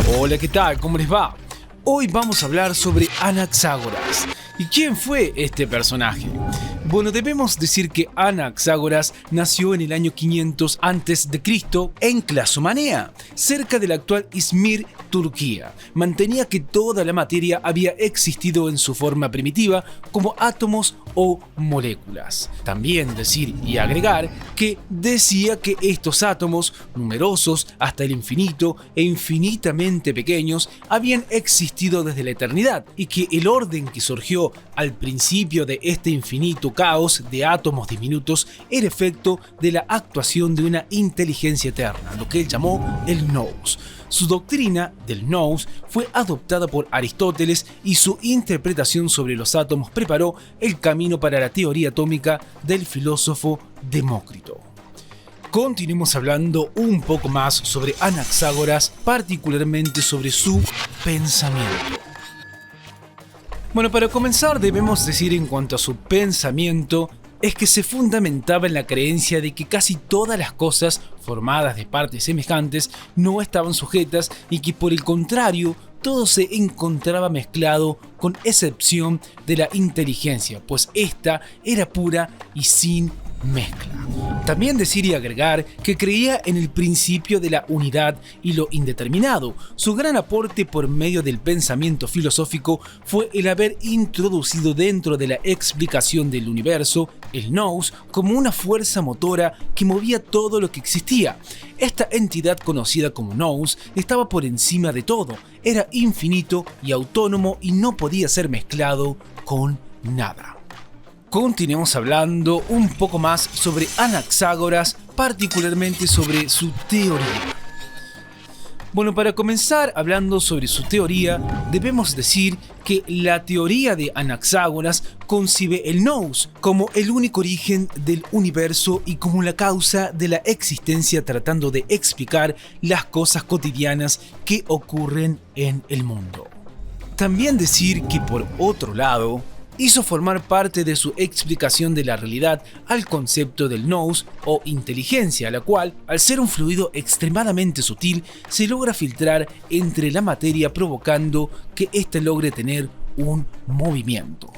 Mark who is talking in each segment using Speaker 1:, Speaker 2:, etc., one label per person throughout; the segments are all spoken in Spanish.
Speaker 1: Hola, ¿qué tal? ¿Cómo les va? Hoy vamos a hablar sobre Anaxágoras. ¿Y quién fue este personaje? Bueno, debemos decir que Anaxágoras nació en el año 500 a.C. en Clazomanea, cerca del actual Izmir, Turquía. Mantenía que toda la materia había existido en su forma primitiva como átomos o moléculas. También decir y agregar que decía que estos átomos, numerosos hasta el infinito e infinitamente pequeños, habían existido desde la eternidad y que el orden que surgió al principio de este infinito caos de átomos diminutos era efecto de la actuación de una inteligencia eterna, lo que él llamó el nous. Su doctrina del nous fue adoptada por Aristóteles y su interpretación sobre los átomos preparó el camino para la teoría atómica del filósofo Demócrito. Continuemos hablando un poco más sobre Anaxágoras, particularmente sobre su pensamiento. Bueno, para comenzar debemos decir en cuanto a su pensamiento es que se fundamentaba en la creencia de que casi todas las cosas formadas de partes semejantes no estaban sujetas y que por el contrario todo se encontraba mezclado con excepción de la inteligencia, pues esta era pura y sin mezcla. También decir y agregar que creía en el principio de la unidad y lo indeterminado. Su gran aporte por medio del pensamiento filosófico fue el haber introducido dentro de la explicación del universo el nous como una fuerza motora que movía todo lo que existía. Esta entidad conocida como nous estaba por encima de todo, era infinito y autónomo y no podía ser mezclado con nada. Continuemos hablando un poco más sobre Anaxágoras, particularmente sobre su teoría. Bueno, para comenzar hablando sobre su teoría, debemos decir que la teoría de Anaxágoras concibe el nous como el único origen del universo y como la causa de la existencia, tratando de explicar las cosas cotidianas que ocurren en el mundo. También decir que por otro lado, hizo formar parte de su explicación de la realidad al concepto del nous o inteligencia, la cual, al ser un fluido extremadamente sutil, se logra filtrar entre la materia provocando que éste logre tener un movimiento.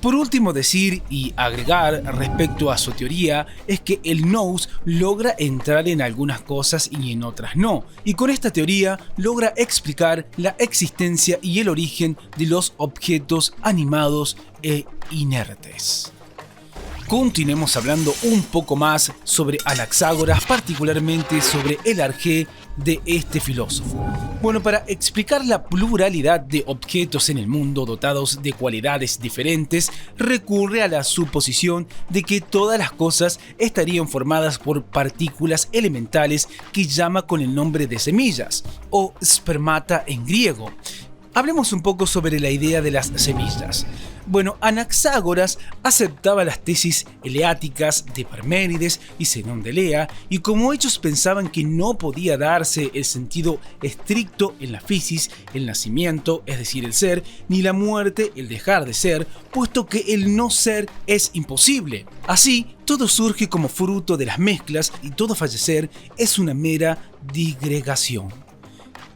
Speaker 1: Por último, decir y agregar respecto a su teoría es que el nous logra entrar en algunas cosas y en otras no, y con esta teoría logra explicar la existencia y el origen de los objetos animados e inertes. Continuemos hablando un poco más sobre Anaxágoras, particularmente sobre el arjé de este filósofo. Bueno, para explicar la pluralidad de objetos en el mundo dotados de cualidades diferentes, recurre a la suposición de que todas las cosas estarían formadas por partículas elementales que llama con el nombre de semillas, o spermata en griego. Hablemos un poco sobre la idea de las semillas. Bueno, Anaxágoras aceptaba las tesis eleáticas de Parménides y Zenón de Elea, y como ellos pensaban que no podía darse el sentido estricto en la fisis, el nacimiento, es decir, el ser, ni la muerte, el dejar de ser, puesto que el no ser es imposible. Así, todo surge como fruto de las mezclas y todo fallecer es una mera digregación.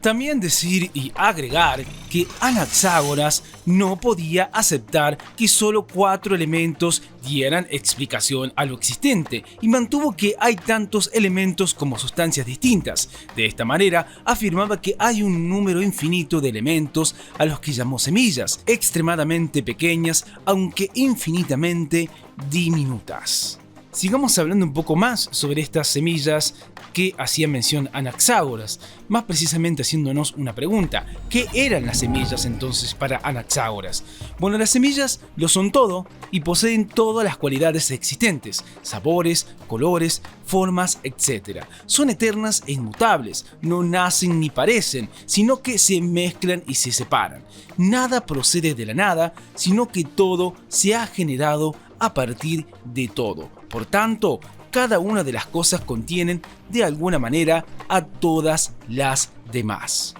Speaker 1: También decir y agregar que Anaxágoras no podía aceptar que solo 4 elementos dieran explicación a lo existente y mantuvo que hay tantos elementos como sustancias distintas. De esta manera afirmaba que hay un número infinito de elementos a los que llamó semillas, extremadamente pequeñas aunque infinitamente diminutas. Sigamos hablando un poco más sobre estas semillas que hacía mención Anaxágoras, más precisamente haciéndonos una pregunta: ¿qué eran las semillas entonces para Anaxágoras? Bueno, las semillas lo son todo y poseen todas las cualidades existentes, sabores, colores, formas, etc. Son eternas e inmutables, no nacen ni parecen, sino que se mezclan y se separan. Nada procede de la nada, sino que todo se ha generado a partir de todo. Por tanto, cada una de las cosas contienen de alguna manera a todas las demás.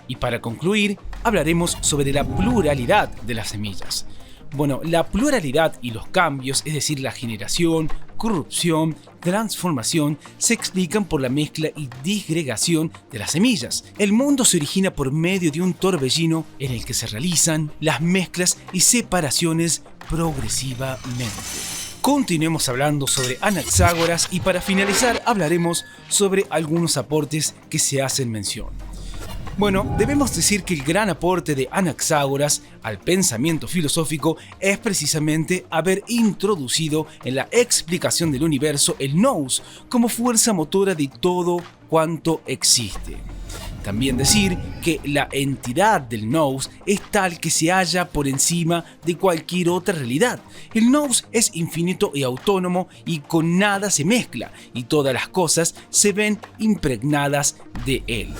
Speaker 1: Y para concluir, hablaremos sobre la pluralidad de las semillas. Bueno, la pluralidad y los cambios, es decir, la generación, corrupción, transformación se explican por la mezcla y disgregación de las semillas. El mundo se origina por medio de un torbellino en el que se realizan las mezclas y separaciones progresivamente. Continuemos hablando sobre Anaxágoras y para finalizar hablaremos sobre algunos aportes que se hacen mención. Bueno, debemos decir que el gran aporte de Anaxágoras al pensamiento filosófico es precisamente haber introducido en la explicación del universo el nous como fuerza motora de todo cuanto existe. También decir que la entidad del nous es tal que se halla por encima de cualquier otra realidad. El nous es infinito y autónomo y con nada se mezcla y todas las cosas se ven impregnadas de él.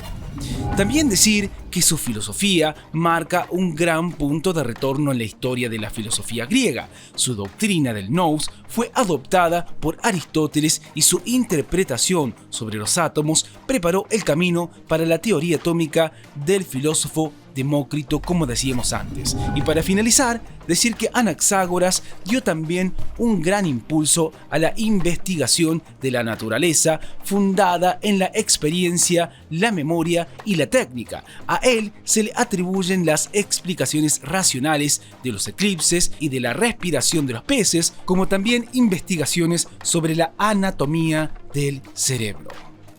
Speaker 1: También decir que su filosofía marca un gran punto de retorno en la historia de la filosofía griega. Su doctrina del nous fue adoptada por Aristóteles y su interpretación sobre los átomos preparó el camino para la teoría atómica del filósofo Demócrito, como decíamos antes. Y para finalizar, decir que Anaxágoras dio también un gran impulso a la investigación de la naturaleza fundada en la experiencia, la memoria y la técnica. A él se le atribuyen las explicaciones racionales de los eclipses y de la respiración de los peces, como también investigaciones sobre la anatomía del cerebro.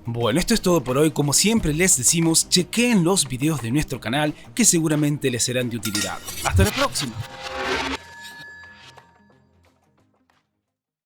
Speaker 1: Bueno, esto es todo por hoy. Como siempre les decimos, chequeen los videos de nuestro canal que seguramente les serán de utilidad. ¡Hasta la próxima!